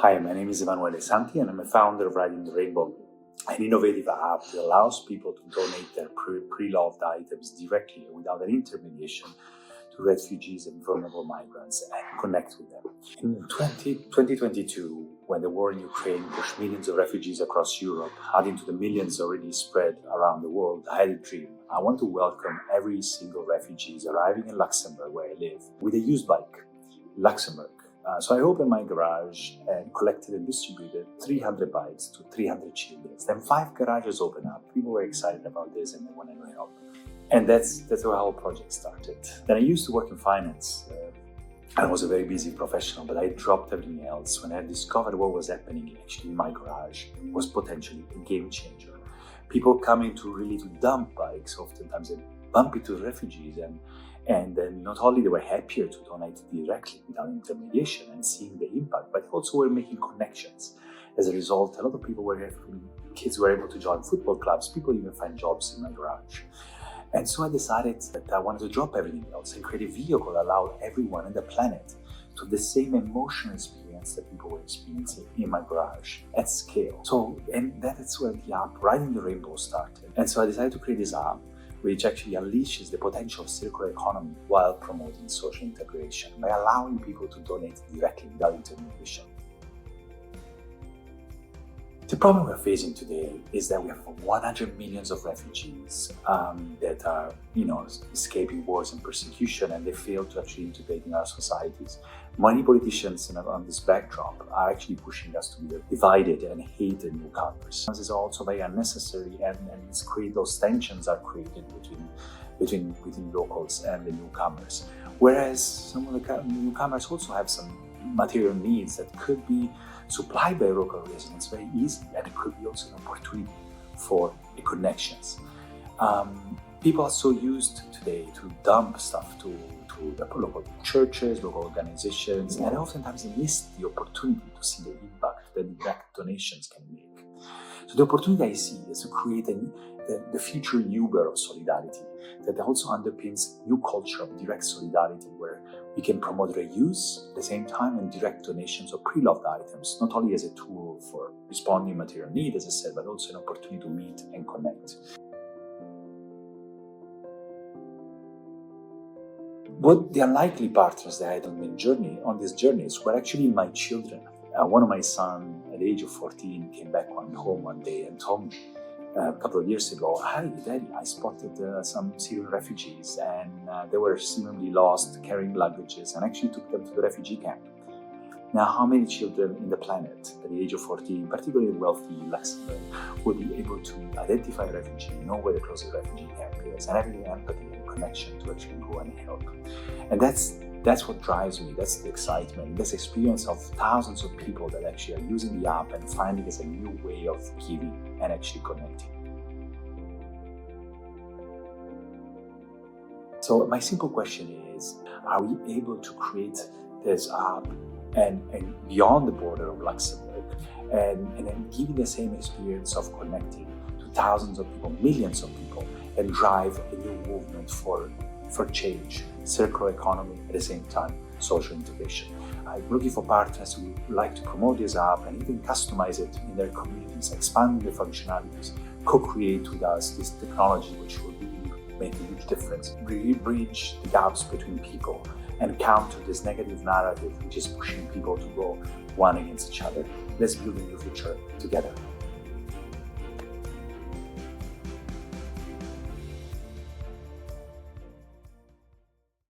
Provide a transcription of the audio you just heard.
Hi, my name is Emanuele Santi and I'm a founder of Riding the Rainbow, an innovative app that allows people to donate their pre-loved items directly without an intermediation to refugees and vulnerable migrants and connect with them. In 2022, when the war in Ukraine pushed millions of refugees across Europe, adding to the millions already spread around the world, I had a dream. I want to welcome every single refugee arriving in Luxembourg, where I live, with a used bike, Luxembourg. So I opened my garage and collected and distributed 300 bikes to 300 children. Then 5 garages opened up. People were excited about this and they wanted to help. And that's how the whole project started. Then I used to work in finance. I was a very busy professional, but I dropped everything else when I discovered what was happening actually in my garage was potentially a game changer. People coming to dump bikes, oftentimes they bump into refugees and then not only they were happier to donate directly without intermediation and seeing the impact, but also were making connections. As a result, a lot of kids were able to join football clubs, people even find jobs in my garage. And so I decided that I wanted to drop everything else and create a vehicle that allowed everyone on the planet to have the same emotional experience that people were experiencing in my garage at scale. And that's where the app Riding the Rainbow started. And so I decided to create this app which actually unleashes the potential of circular economy while promoting social integration by allowing people to donate directly without intermediation. The problem we're facing today is that we have 100 million of refugees that are, escaping wars and persecution, and they fail to actually integrate in our societies. Many politicians on this backdrop are actually pushing us to be divided and hate the newcomers. This is also very unnecessary, and those tensions are created between locals and the newcomers. Whereas some of the newcomers also have some material needs that could be supplied by local residents very easily, and it could be also an opportunity for connections. People are so used today to dump stuff to the local churches, local organizations, and oftentimes they miss the opportunity to see the impact that direct donations can make. So the opportunity I see is to create the future Uber of solidarity that also underpins new culture of direct solidarity, where we can promote reuse at the same time and direct donations of pre-loved items, not only as a tool for responding material need, as I said, but also an opportunity to meet and connect. What the unlikely partners that I had on this journey were actually my children. One of my sons, at the age of 14, came back home one day and told me a couple of years ago, "Hi, Daddy, I spotted some Syrian refugees and they were seemingly lost, carrying luggages, and actually took them to the refugee camp." Now, how many children in the planet at the age of 14, particularly in wealthy Luxembourg, would be able to identify a refugee, know where the closest refugee camp is, and having the empathy and connection to actually go and help? And that's what drives me. That's the excitement. This experience of thousands of people that actually are using the app and finding it as a new way of giving and actually connecting. So my simple question is, are we able to create this app and beyond the border of Luxembourg and then giving the same experience of connecting to thousands of people, millions of people, and drive a new movement for change, circular economy, at the same time, social integration? I'm looking for partners who would like to promote this app and even customize it in their communities, expanding the functionalities, co-create with us this technology which will really make a huge difference, really bridge the gaps between people and counter this negative narrative which is pushing people to go one against each other. Let's build a new future together.